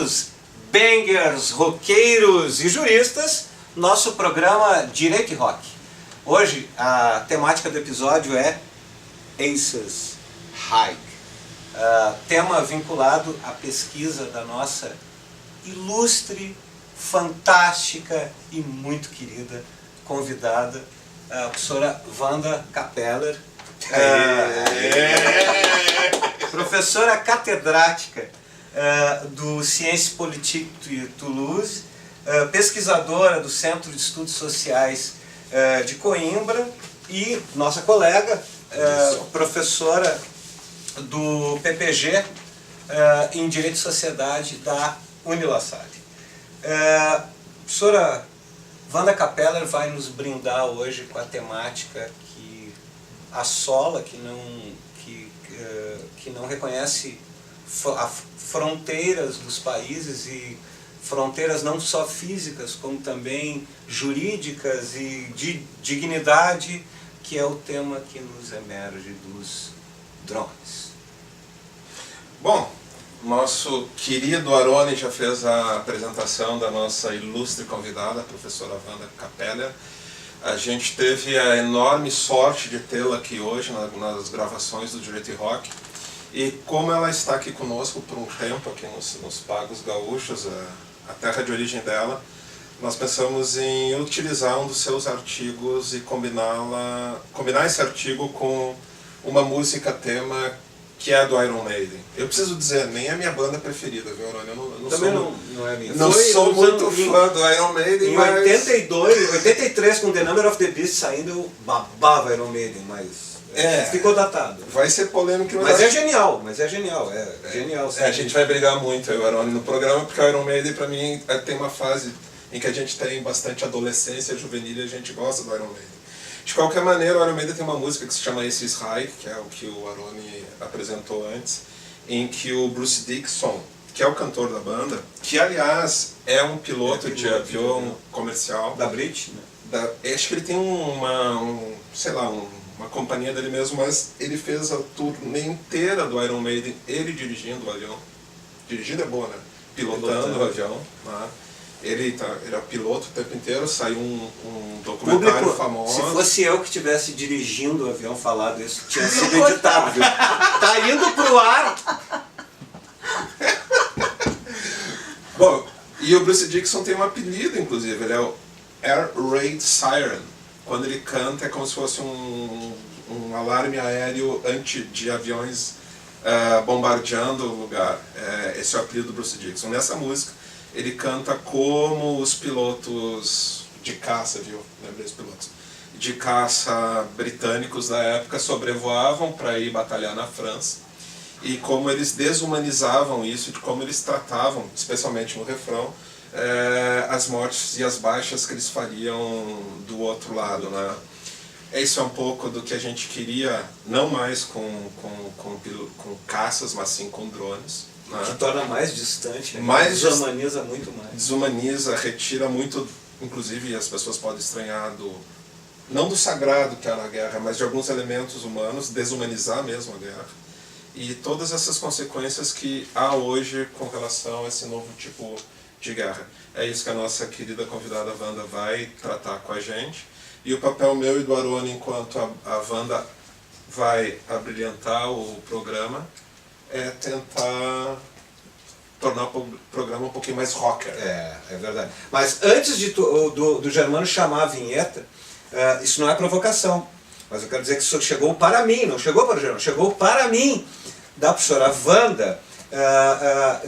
queridos bangers, roqueiros e juristas, nosso programa Direito e Rock. Hoje a temática do episódio é Aces High, tema vinculado à pesquisa da nossa ilustre, fantástica e muito querida convidada, a professora Wanda Capeller, professora catedrática do Sciences Politiques de Toulouse, pesquisadora do Centro de Estudos Sociais de Coimbra e nossa colega, professora do PPG em Direito e Sociedade da Uni-La Salle. Professora Wanda Capeller vai nos brindar hoje com a temática que assola, que não reconhece fronteiras dos países, e fronteiras não só físicas, como também jurídicas e de dignidade, que é o tema que nos emerge dos drones. Bom, nosso querido Aroni já fez a apresentação da nossa ilustre convidada, a professora Wanda Capeller. A gente teve a enorme sorte de tê-la aqui hoje nas gravações do Direito e Rock. E como ela está aqui conosco por um tempo, aqui nos Pagos Gaúchos, a terra de origem dela, nós pensamos em utilizar um dos seus artigos e combinar esse artigo com uma música tema que é a do Iron Maiden. Eu preciso dizer, nem é a minha banda preferida, viu, Aroni? Eu Também não é minha. Não sou muito fã do Iron Maiden, em mas... 83, com The Number of the Beast saindo, eu babava Iron Maiden, mas ficou datado. Vai ser polêmico. Mas é genial, genial. A gente vai brigar muito, eu e o Aroni, no programa, porque o Iron Maiden, pra mim, tem uma fase em que a gente tem bastante adolescência juvenil e a gente gosta do Iron Maiden. De qualquer maneira, o Iron Maiden tem uma música que se chama Aces High, que é o que o Aroni apresentou antes, em que o Bruce Dickinson, que é o cantor da banda, que aliás é um piloto de avião comercial da Brit, né? Acho que ele tem uma companhia dele mesmo, mas ele fez a turnê inteira do Iron Maiden, ele dirigindo o avião. Dirigindo é boa, né? Pilotando o avião. Né? Ele é piloto o tempo inteiro, saiu um documentário famoso. Se fosse eu que estivesse dirigindo o avião falado isso, tinha sido editado, viu? Tá indo pro ar! Bom, e o Bruce Dickinson tem um apelido, inclusive, ele é o Air Raid Siren. Quando ele canta é como se fosse um alarme aéreo de aviões bombardeando o lugar. Esse é o apelido do Bruce Dickinson. Nessa música, ele canta como os pilotos de caça, viu? Lembrei os pilotos. De caça britânicos da época sobrevoavam para ir batalhar na França. E como eles desumanizavam isso, de como eles tratavam, especialmente no refrão, as mortes e as baixas que eles fariam do outro lado, né? Isso é um pouco do que a gente queria, não mais com caças, mas sim com drones. Né? Que torna mais distante, né? Desumaniza muito mais. Desumaniza, retira muito, inclusive as pessoas podem estranhar não do sagrado que há na guerra, mas de alguns elementos humanos, desumanizar mesmo a guerra. E todas essas consequências que há hoje com relação a esse novo tipo de guerra. É isso que a nossa querida convidada Wanda vai tratar com a gente. E o papel meu e do Aroni, enquanto a Wanda vai abrilhantar o programa, é tentar tornar o programa um pouquinho mais rocker. É verdade. Mas antes do Germano chamar a vinheta, isso não é provocação. Mas eu quero dizer que isso chegou para mim, não chegou para o Germano, chegou para mim, da professora Wanda,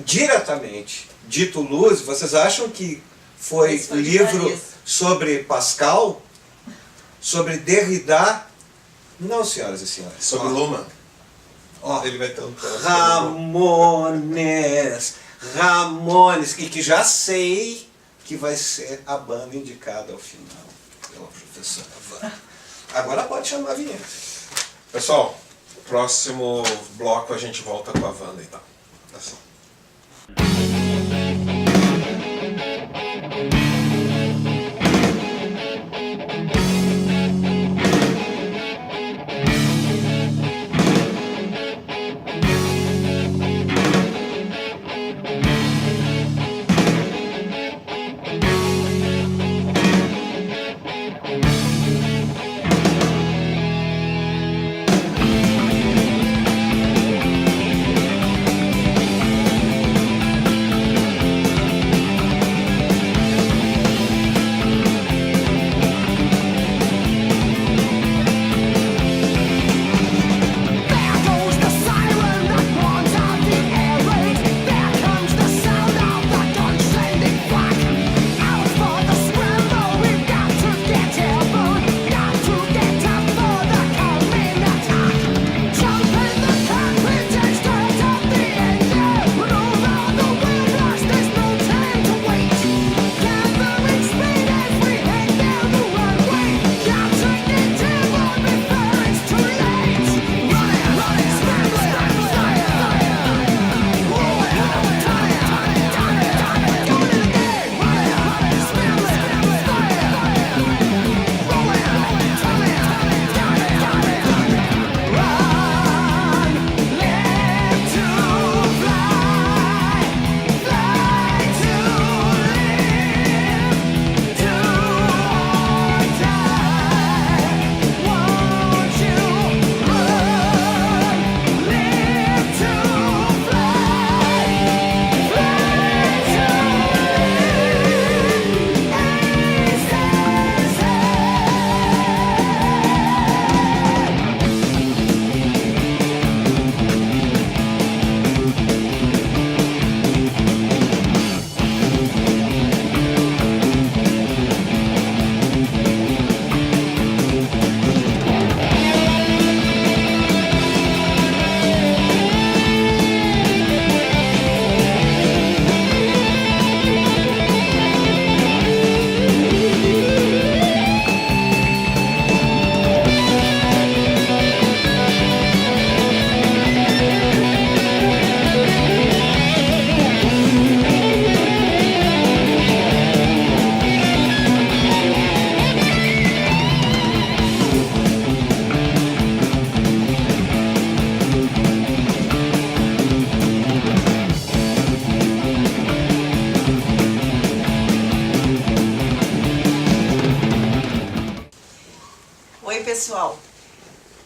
diretamente de Toulouse. Vocês acham que foi livro sobre Pascal? Sobre Derrida? Não, senhoras e senhores. Sobre Luma. Ele vai ter Ramones, e que já sei que vai ser a banda indicada ao final pela professora Wanda. Agora pode chamar a vinheta. Pessoal, próximo bloco a gente volta com a Wanda, então. Assim.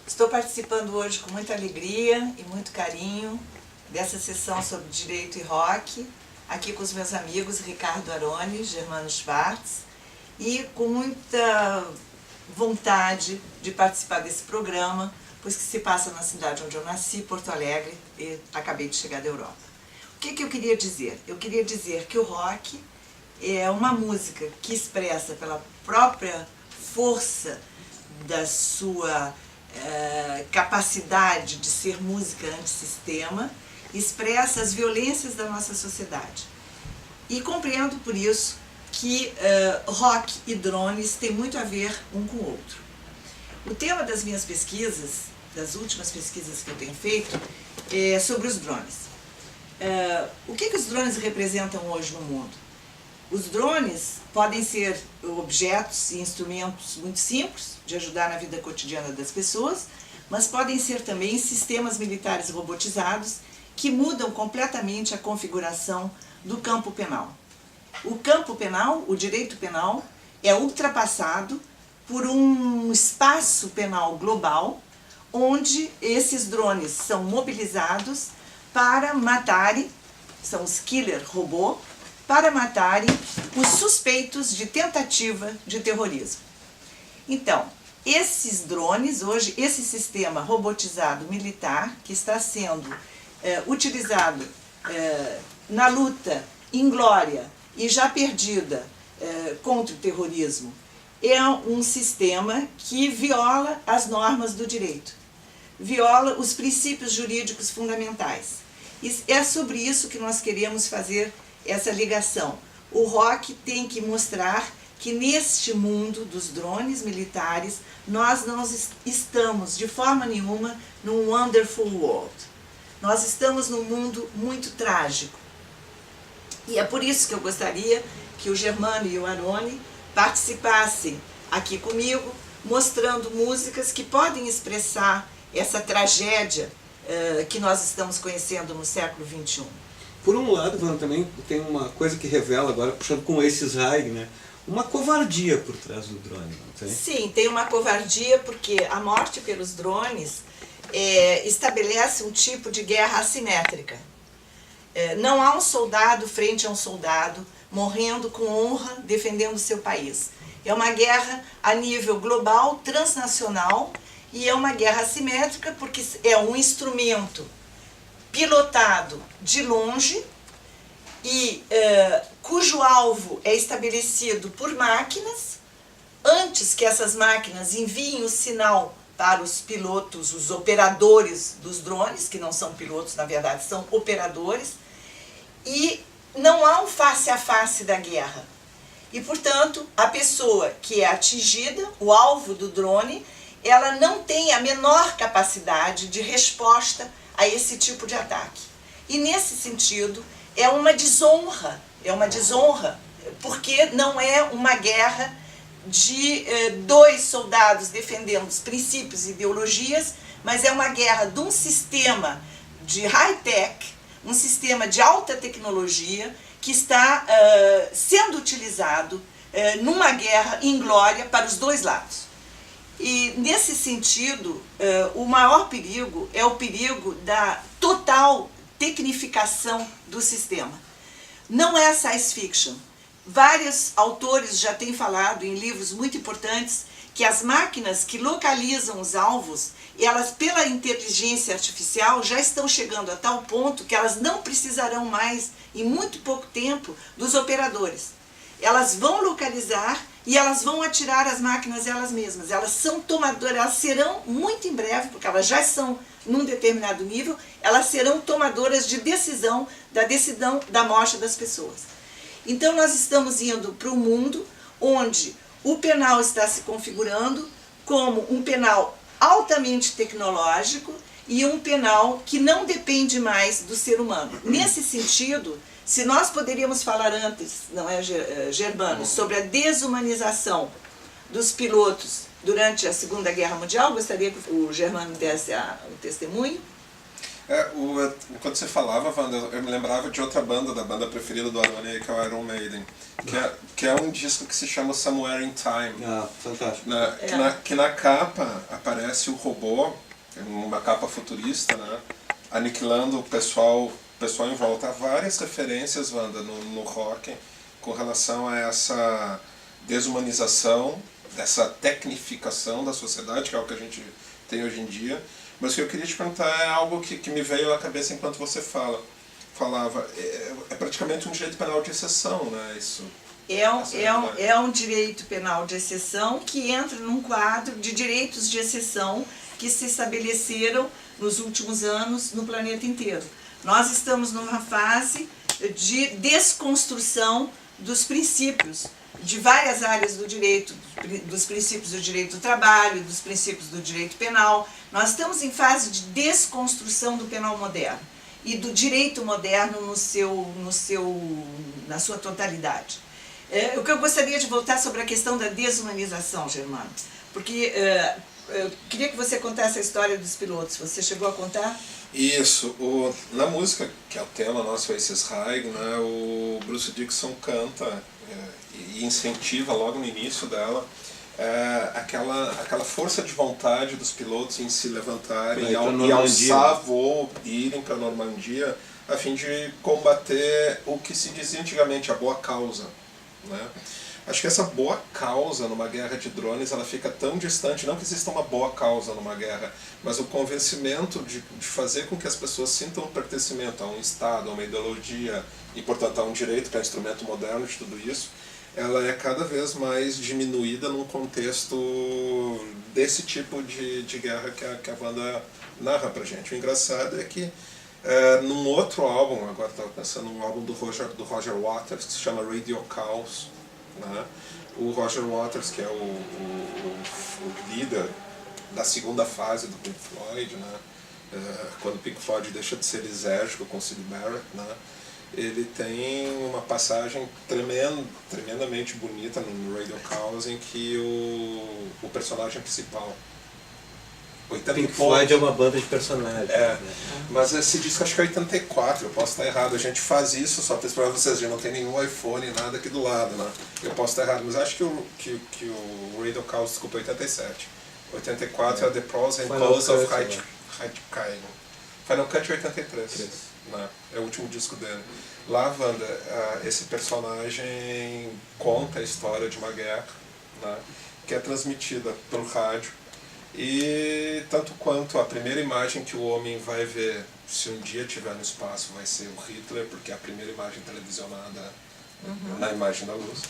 Estou participando hoje com muita alegria e muito carinho dessa sessão sobre direito e rock, aqui com os meus amigos Ricardo Aroni, Germano Schwartz, e com muita vontade de participar desse programa, pois que se passa na cidade onde eu nasci, Porto Alegre, e acabei de chegar da Europa. O que eu queria dizer? Eu queria dizer que o rock é uma música que expressa pela própria força da sua capacidade de ser música antissistema, expressa as violências da nossa sociedade. E compreendo por isso que rock e drones têm muito a ver um com o outro. O tema das minhas pesquisas, das últimas pesquisas que eu tenho feito, é sobre os drones. O que os drones representam hoje no mundo? Os drones podem ser objetos e instrumentos muito simples de ajudar na vida cotidiana das pessoas, mas podem ser também sistemas militares robotizados que mudam completamente a configuração do campo penal. O campo penal, o direito penal, é ultrapassado por um espaço penal global, onde esses drones são mobilizados para matarem, são os killer robô, para matarem os suspeitos de tentativa de terrorismo. Então, esses drones, hoje, esse sistema robotizado militar, que está sendo utilizado na luta inglória e já perdida contra o terrorismo, é um sistema que viola as normas do direito, viola os princípios jurídicos fundamentais. E é sobre isso que nós queremos fazer essa ligação. O rock tem que mostrar que neste mundo dos drones militares, nós não estamos de forma nenhuma num wonderful world. Nós estamos num mundo muito trágico. E é por isso que eu gostaria que o Germano e o Aroni participassem aqui comigo, mostrando músicas que podem expressar essa tragédia que nós estamos conhecendo no século XXI. Por um lado, Vana, também tem uma coisa que revela agora, puxando com esse Zweig, né? Uma covardia por trás do drone, não tem? Sim, tem uma covardia porque a morte pelos drones estabelece um tipo de guerra assimétrica. Não há um soldado frente a um soldado morrendo com honra, defendendo o seu país. É uma guerra a nível global, transnacional, e é uma guerra assimétrica porque é um instrumento pilotado de longe e cujo alvo é estabelecido por máquinas, antes que essas máquinas enviem o sinal para os pilotos, os operadores dos drones, que não são pilotos, na verdade, são operadores, e não há um face a face da guerra. E, portanto, a pessoa que é atingida, o alvo do drone, ela não tem a menor capacidade de resposta a esse tipo de ataque. E, nesse sentido, é uma desonra, porque não é uma guerra de dois soldados defendendo os princípios e ideologias, mas é uma guerra de um sistema de high-tech, um sistema de alta tecnologia que está sendo utilizado numa guerra inglória para os dois lados. E, nesse sentido, o maior perigo é o perigo da total tecnificação do sistema. Não é science fiction. Vários autores já têm falado em livros muito importantes que as máquinas que localizam os alvos, elas, pela inteligência artificial, já estão chegando a tal ponto que elas não precisarão mais, em muito pouco tempo, dos operadores. Elas vão localizar e elas vão atirar as máquinas elas mesmas. Elas são tomadoras, elas serão muito em breve, porque elas já são num determinado nível, elas serão tomadoras de decisão da morte das pessoas. Então nós estamos indo para um mundo onde o penal está se configurando como um penal altamente tecnológico e um penal que não depende mais do ser humano. Nesse sentido, se nós poderíamos falar antes, não é, Germano, sobre a desumanização dos pilotos durante a Segunda Guerra Mundial, gostaria que o Germano desse o testemunho. Quando você falava, Wanda, eu me lembrava de outra banda, da banda preferida do Arone, que é o Iron Maiden, que é um disco que se chama Somewhere in Time. Ah, fantástico. Que na capa aparece o robô, uma capa futurista, né, aniquilando o pessoal em volta. Há várias referências, Wanda, no rock com relação a essa desumanização, dessa tecnificação da sociedade, que é o que a gente tem hoje em dia. Mas o que eu queria te perguntar é algo que me veio à cabeça enquanto você falava. É praticamente um direito penal de exceção, né? Isso. É um direito penal de exceção que entra num quadro de direitos de exceção que se estabeleceram nos últimos anos no planeta inteiro. Nós estamos numa fase de desconstrução dos princípios de várias áreas do direito, dos princípios do direito do trabalho, dos princípios do direito penal. Nós estamos em fase de desconstrução do penal moderno e do direito moderno na sua totalidade. O que eu gostaria de voltar sobre a questão da desumanização, Germano, porque eu queria que você contasse a história dos pilotos. Você chegou a contar? Isso. Na música, que é o tema nosso, Faces High, né, o Bruce Dickinson canta e incentiva logo no início dela aquela força de vontade dos pilotos em se levantarem e alçar voo e irem para a Normandia a fim de combater o que se dizia antigamente a boa causa, né? Acho que essa boa causa numa guerra de drones, ela fica tão distante, não que exista uma boa causa numa guerra, mas o convencimento de fazer com que as pessoas sintam um pertencimento a um Estado, a uma ideologia e, portanto, a um direito, que é um instrumento moderno de tudo isso, ela é cada vez mais diminuída num contexto desse tipo de guerra que a Wanda narra pra gente. O engraçado é que num outro álbum, agora estava pensando num álbum do Roger Waters, que se chama Radio Chaos, né? O Roger Waters, que é o líder da segunda fase do Pink Floyd, né? Quando o Pink Floyd deixa de ser lisérgico com Syd Barrett, né? Ele tem uma passagem tremendamente bonita no Radio Chaos em que o personagem principal, Pink Floyd é uma banda de personagens. Né? Mas esse disco acho que é 84, eu posso estar errado. A gente faz isso só para explicar vocês, já não tem nenhum iPhone, nada aqui do lado, né? Eu posso estar errado, mas acho que o Radio Chaos, desculpa, 87. 84 é The Pros and Cons of Hitchhiking. Final Cut 83, né? É o último disco dele. Lá, Wanda, esse personagem conta a história de uma guerra, né? Que é transmitida pelo rádio. E tanto quanto a primeira imagem que o homem vai ver, se um dia estiver no espaço, vai ser o Hitler, porque é a primeira imagem televisionada na imagem da luz.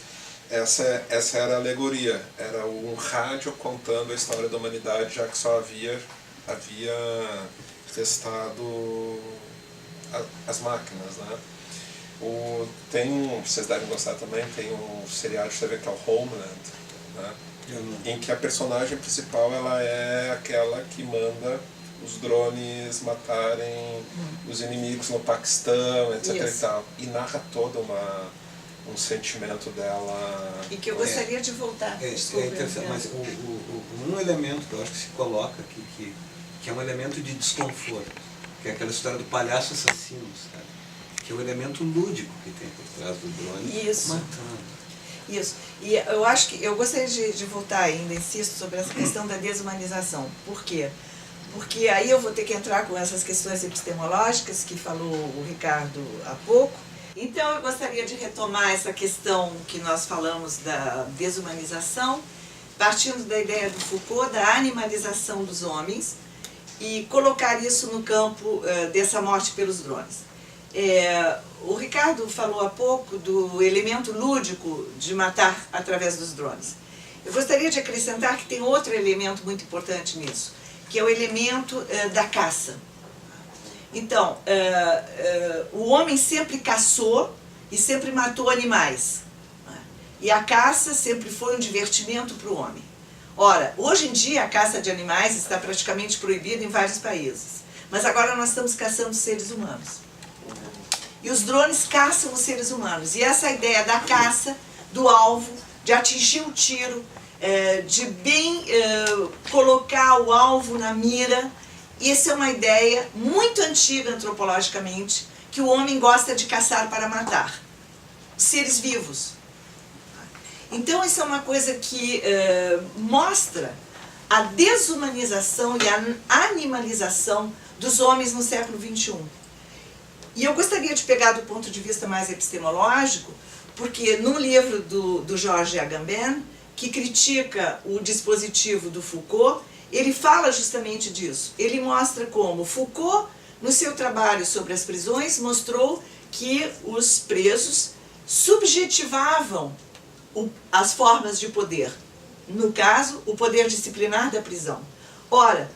Essa era a alegoria, era um rádio contando a história da humanidade, já que só havia restado as máquinas, né? Vocês devem gostar também, tem um seriado de TV que é o Homeland, né? Em que a personagem principal ela é aquela que manda os drones matarem os inimigos no Paquistão, etc. E tal. E narra todo um sentimento dela. E que eu gostaria de voltar. É interessante, mas um elemento que eu acho que se coloca aqui, que é um elemento de desconforto, que é aquela história do palhaço assassino, sabe? Que é o elemento lúdico que tem por trás do drone matando. Isso. E eu gostaria de voltar ainda, insisto, sobre essa questão da desumanização. Por quê? Porque aí eu vou ter que entrar com essas questões epistemológicas que falou o Ricardo há pouco. Então eu gostaria de retomar essa questão que nós falamos da desumanização, partindo da ideia do Foucault, da animalização dos homens, e colocar isso no campo dessa morte pelos drones. O Ricardo falou há pouco do elemento lúdico de matar através dos drones. Eu gostaria de acrescentar que tem outro elemento muito importante nisso, que é o elemento da caça. Então, o homem sempre caçou e sempre matou animais. E a caça sempre foi um divertimento para o homem. Ora, hoje em dia a caça de animais está praticamente proibida em vários países. Mas agora nós estamos caçando seres humanos. E os drones caçam os seres humanos. E essa ideia da caça, do alvo, de atingir o tiro, de bem colocar o alvo na mira, Essa é uma ideia muito antiga antropologicamente, que o homem gosta de caçar para matar seres vivos. Então isso é uma coisa que mostra a desumanização e a animalização dos homens no século XXI. E eu gostaria de pegar do ponto de vista mais epistemológico, porque no livro do Georges Agamben, que critica o dispositivo do Foucault, ele fala justamente disso. Ele mostra como Foucault, no seu trabalho sobre as prisões, mostrou que os presos subjetivavam as formas de poder. No caso, o poder disciplinar da prisão. Ora,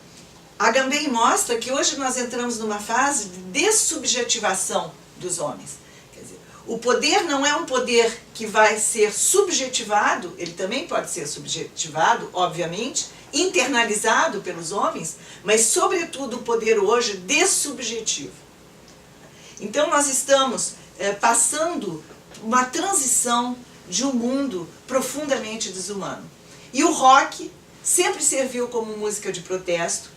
Agamben mostra que hoje nós entramos numa fase de dessubjetivação dos homens. Quer dizer, o poder não é um poder que vai ser subjetivado, ele também pode ser subjetivado, obviamente, internalizado pelos homens, mas sobretudo o poder hoje dessubjetivo. Então nós estamos passando uma transição de um mundo profundamente desumano. E o rock sempre serviu como música de protesto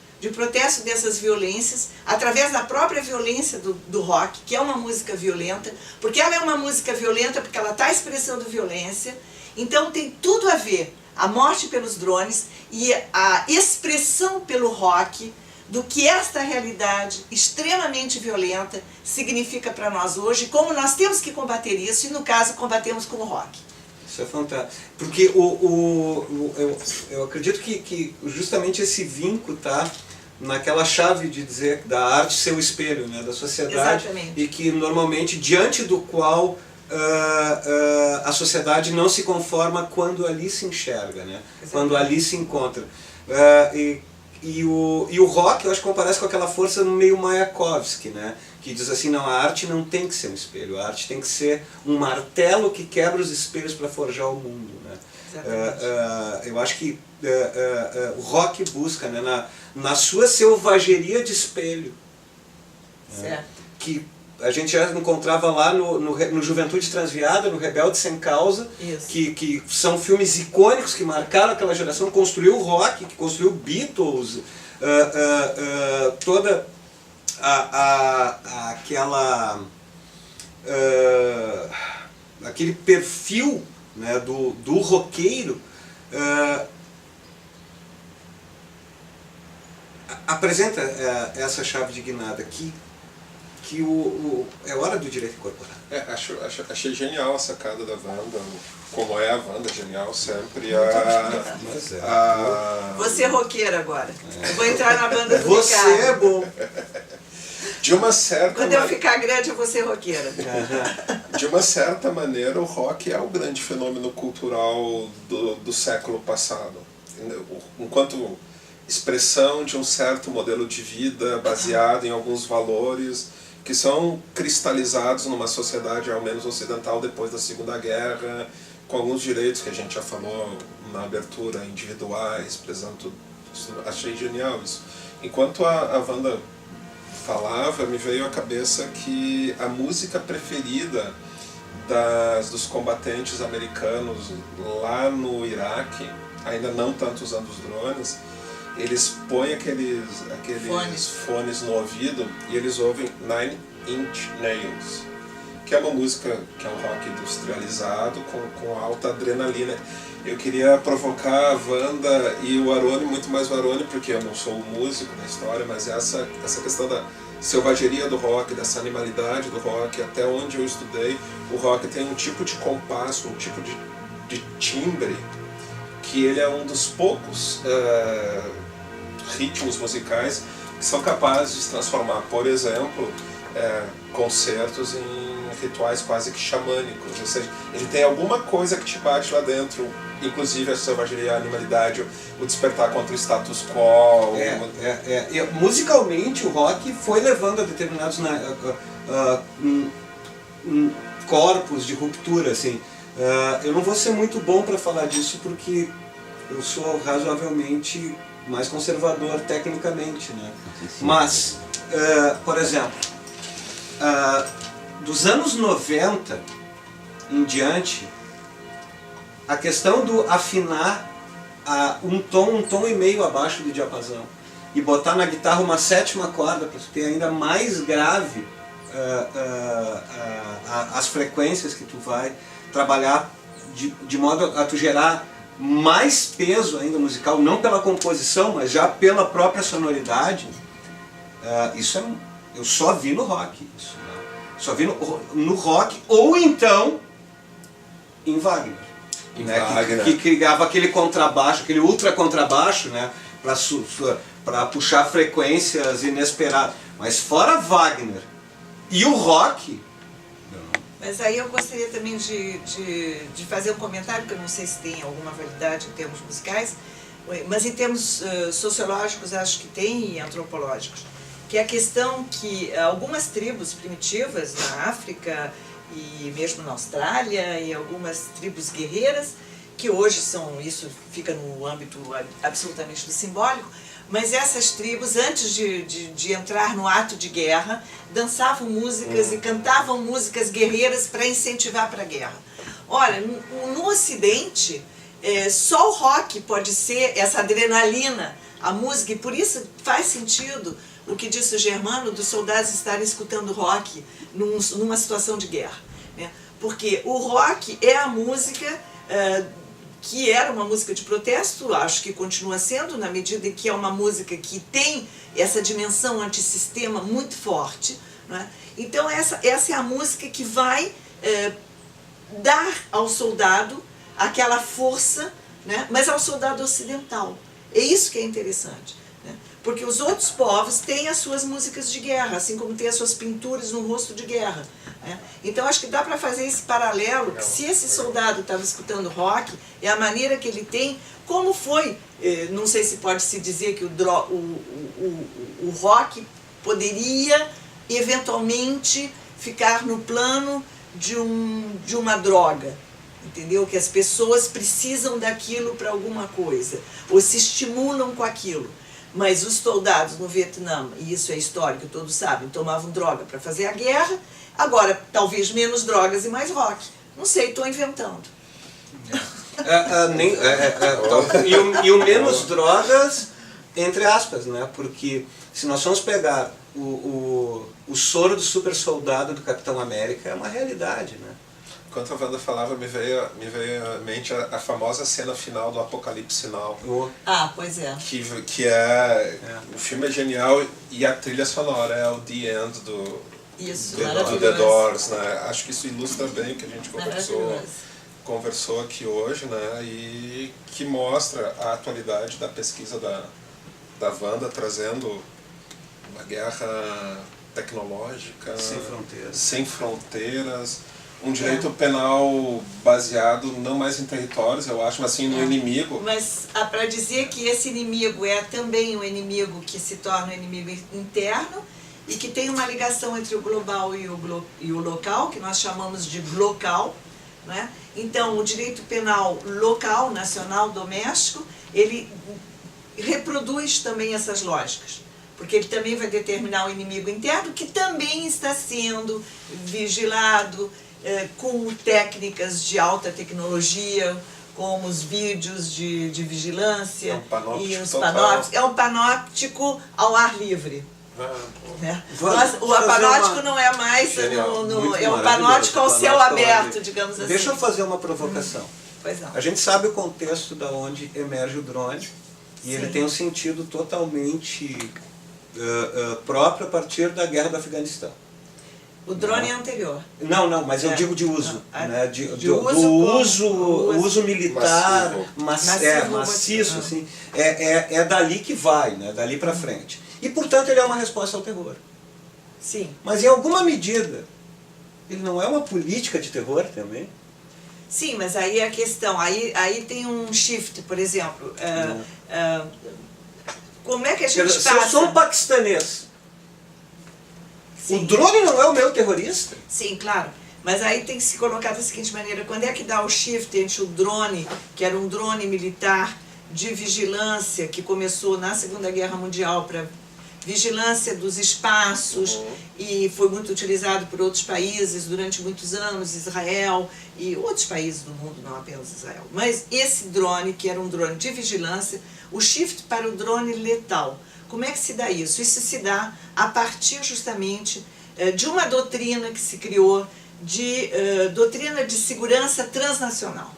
dessas violências, através da própria violência do rock, que é uma música violenta, porque ela é uma música violenta porque ela está expressando violência, então tem tudo a ver a morte pelos drones e a expressão pelo rock do que esta realidade extremamente violenta significa para nós hoje, como nós temos que combater isso, e no caso combatemos com o rock. Isso é fantástico. Porque eu acredito que justamente esse vínculo está naquela chave de dizer da arte ser o espelho, né, da sociedade. Exatamente. E que normalmente diante do qual a sociedade não se conforma quando ali se enxerga, né, quando ali se encontra. E o rock, eu acho que comparece com aquela força meio Mayakovsky, né? Que diz assim, não, a arte não tem que ser um espelho, a arte tem que ser um martelo que quebra os espelhos para forjar o mundo, né? Eu acho que o rock busca, né, na sua selvageria de espelho, né, que a gente já encontrava lá no Juventude Transviada, no Rebelde Sem Causa, que são filmes icônicos que marcaram aquela geração, construiu o rock, que construiu Beatles, toda aquele perfil, né, do roqueiro, apresenta essa chave de guinada aqui, que é hora do direito incorporado. Achei genial a sacada da Wanda, como é a Wanda, genial sempre. Você é roqueira agora. Eu vou entrar na banda do Você Ricardo. é bom. De uma certa Quando eu ficar grande, eu vou ser roqueira. De uma certa maneira, o rock é o grande fenômeno cultural do século passado. Enquanto expressão de um certo modelo de vida baseado em alguns valores que são cristalizados numa sociedade ao menos ocidental depois da Segunda Guerra, com alguns direitos que a gente já falou na abertura, individuais, prezando tudo. Achei genial isso. Enquanto a Wanda falava, me veio à cabeça que a música preferida dos combatentes americanos lá no Iraque, ainda não tanto usando os drones, eles põem aqueles fones no ouvido e eles ouvem Nine Inch Nails, que é uma música que é um rock industrializado com alta adrenalina. Eu queria provocar a Wanda e o Arone, muito mais o Arone, porque eu não sou o músico da história, mas essa questão da selvageria do rock, dessa animalidade do rock, até onde eu estudei, o rock tem um tipo de compasso, um tipo de timbre, que ele é um dos poucos ritmos musicais que são capazes de se transformar, por exemplo, concertos em rituais quase que xamânicos. Ou seja, ele tem alguma coisa que te bate lá dentro, inclusive a selvageria, a animalidade, o despertar contra o status quo. Musicalmente, o rock foi levando a determinados corpos de ruptura, assim. Eu não vou ser muito bom para falar disso porque eu sou razoavelmente mais conservador tecnicamente, né? Mas, por exemplo, dos anos 90 em diante, a questão do afinar um tom e meio abaixo do diapasão, e botar na guitarra uma 7ª corda para ter ainda mais grave as frequências que tu vai trabalhar de modo a tu gerar mais peso ainda musical, não pela composição, mas já pela própria sonoridade. Isso eu só vi no rock, isso, né? Só vi no rock, ou então em Wagner, né? Que criava aquele contrabaixo, aquele ultra contrabaixo, né? Para puxar frequências inesperadas. Mas fora Wagner e o rock... Mas aí eu gostaria também de fazer um comentário, que eu não sei se tem alguma validade em termos musicais, mas em termos sociológicos acho que tem, e antropológicos, que é a questão que algumas tribos primitivas na África e mesmo na Austrália, e algumas tribos guerreiras, que hoje são, isso fica no âmbito absolutamente do simbólico, mas essas tribos, antes de entrar no ato de guerra, dançavam músicas e cantavam músicas guerreiras para incentivar para a guerra. Olha, no Ocidente, só o rock pode ser essa adrenalina, a música, e por isso faz sentido o que disse o Germano, dos soldados estarem escutando rock numa situação de guerra, né? Porque o rock é a música... que era uma música de protesto, acho que continua sendo, na medida em que é uma música que tem essa dimensão antissistema muito forte, né? Então essa é a música que vai dar ao soldado aquela força, né? Mas ao soldado ocidental. É isso que é interessante, né? Porque os outros povos têm as suas músicas de guerra, assim como têm as suas pinturas no rosto de guerra, né? Então acho que dá para fazer esse paralelo, que se esse soldado estava escutando rock, é a maneira que ele tem, como foi, não sei se pode se dizer que o rock poderia eventualmente ficar no plano de uma droga, entendeu? Que as pessoas precisam daquilo para alguma coisa, ou se estimulam com aquilo. Mas os soldados no Vietnã, e isso é histórico, todos sabem, tomavam droga para fazer a guerra. Agora, talvez menos drogas e mais rock. Não sei, estou inventando. E o menos drogas, entre aspas, né? Porque se nós vamos pegar o soro do super soldado do Capitão América, é uma realidade, né? Enquanto a Wanda falava, me veio à mente a famosa cena final do Apocalipse Now. Ah, pois é. Que o filme é genial e a trilha sonora é o The End do The Doors, né? Acho que isso ilustra bem o que a gente conversou aqui hoje, né? E que mostra a atualidade da pesquisa da Wanda, trazendo uma guerra tecnológica sem fronteiras, um direito penal baseado não mais em territórios, eu acho, mas sim no inimigo. Mas para dizer que esse inimigo é também um inimigo que se torna um inimigo interno, e que tem uma ligação entre o global e o local, que nós chamamos de glocal, né? Então, o direito penal local, nacional, doméstico, ele reproduz também essas lógicas, porque ele também vai determinar o inimigo interno, que também está sendo vigilado com técnicas de alta tecnologia, como os vídeos de vigilância e os panópticos. É um panóptico ao ar livre. Né? O panóptico não é mais é um panóptico ao céu aberto, digamos assim. Deixa eu fazer uma provocação. Pois não. A gente sabe o contexto da onde emerge o drone, e ele tem um sentido totalmente próprio a partir da guerra do Afeganistão. O drone é anterior. Não, mas eu digo de uso. Né? O uso militar maciço. Assim, é dali que vai, né? Dali para frente. E, portanto, ele é uma resposta ao terror. Sim. Mas, em alguma medida, ele não é uma política de terror também? Sim, mas aí é a questão. Aí tem um shift, por exemplo. Como é que a gente passa... Se eu sou um paquistanês, o drone não é o meu terrorista? Sim, claro. Mas aí tem que se colocar da seguinte maneira: quando é que dá o shift entre o drone, que era um drone militar de vigilância, que começou na Segunda Guerra Mundial para vigilância dos espaços, e foi muito utilizado por outros países durante muitos anos, Israel e outros países do mundo, não apenas Israel. Mas esse drone, que era um drone de vigilância, o shift para o drone letal. Como é que se dá isso? Isso se dá a partir justamente de uma doutrina que se criou, de doutrina de segurança transnacional.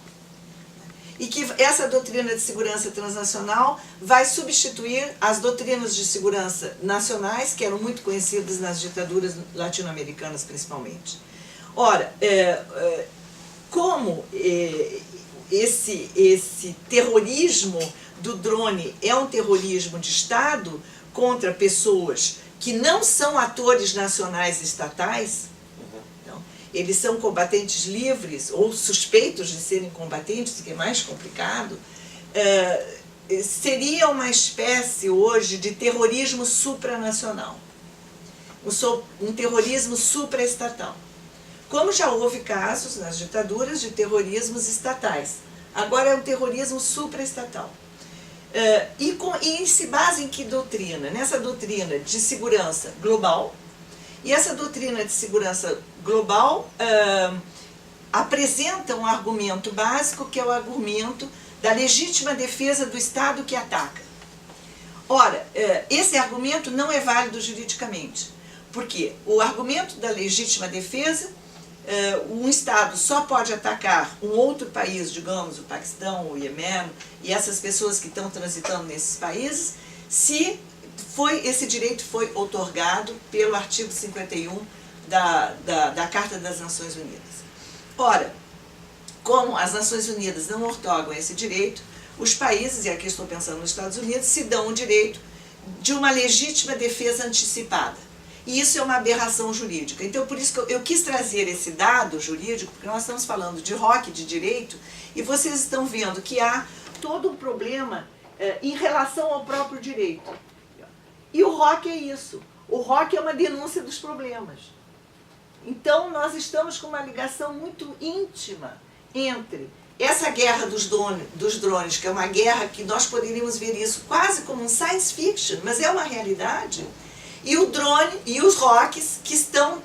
E que essa doutrina de segurança transnacional vai substituir as doutrinas de segurança nacionais, que eram muito conhecidas nas ditaduras latino-americanas principalmente. Ora, como esse terrorismo do drone é um terrorismo de Estado contra pessoas que não são atores nacionais estatais, eles são combatentes livres ou suspeitos de serem combatentes, o que é mais complicado, seria uma espécie hoje de terrorismo supranacional, um terrorismo supraestatal. Como já houve casos nas ditaduras de terrorismos estatais, agora é um terrorismo supraestatal. E se basa em que doutrina? Nessa doutrina de segurança global. E essa doutrina de segurança global apresenta um argumento básico, que é o argumento da legítima defesa do Estado que ataca. Ora, esse argumento não é válido juridicamente, porque o argumento da legítima defesa, um Estado só pode atacar um outro país, digamos, o Paquistão, o Iêmen, e essas pessoas que estão transitando nesses países, se esse direito foi outorgado pelo artigo 51 da Carta das Nações Unidas. Ora, como as Nações Unidas não outorgam esse direito, os países, e aqui estou pensando nos Estados Unidos, se dão o direito de uma legítima defesa antecipada. E isso é uma aberração jurídica. Então, por isso que eu quis trazer esse dado jurídico, porque nós estamos falando de ROC, de direito, e vocês estão vendo que há todo um problema em relação ao próprio direito. E o ROC é isso. O ROC é uma denúncia dos problemas. Então, nós estamos com uma ligação muito íntima entre essa guerra dos drones, que é uma guerra que nós poderíamos ver isso quase como um science fiction, mas é uma realidade, e o drone e os ROCs que estão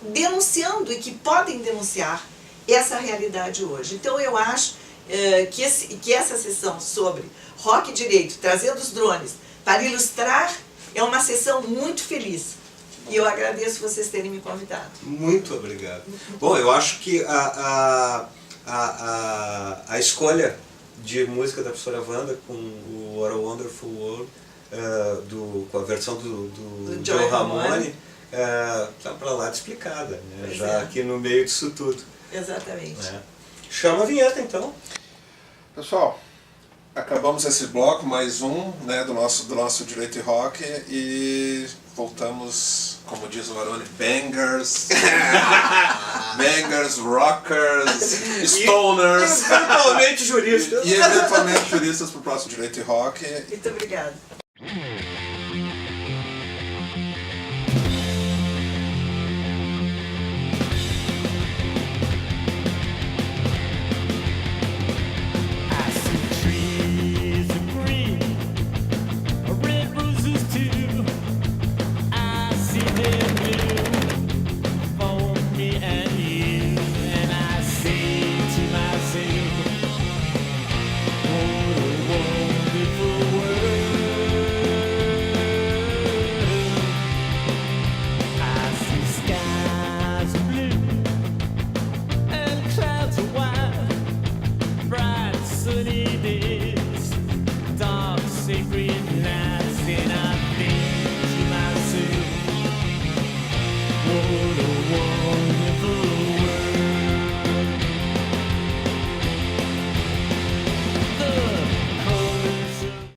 denunciando e que podem denunciar essa realidade hoje. Então, eu acho que essa sessão sobre ROC e direito, trazendo os drones para ilustrar, é uma sessão muito feliz. E eu agradeço vocês terem me convidado. Muito obrigado. Bom, eu acho que a escolha de música da professora Wanda com o What a Wonderful World, com a versão do Joe Ramone, está para lá de explicada, né? Já aqui no meio disso tudo. Exatamente. Chama a vinheta, então. Pessoal, acabamos esse bloco, mais um, né, do nosso Direito e Rock, e voltamos, como diz o Varone, bangers, bangers, rockers, stoners, E eventualmente juristas. E eventualmente juristas para o próximo Direito e Rock. Muito obrigada.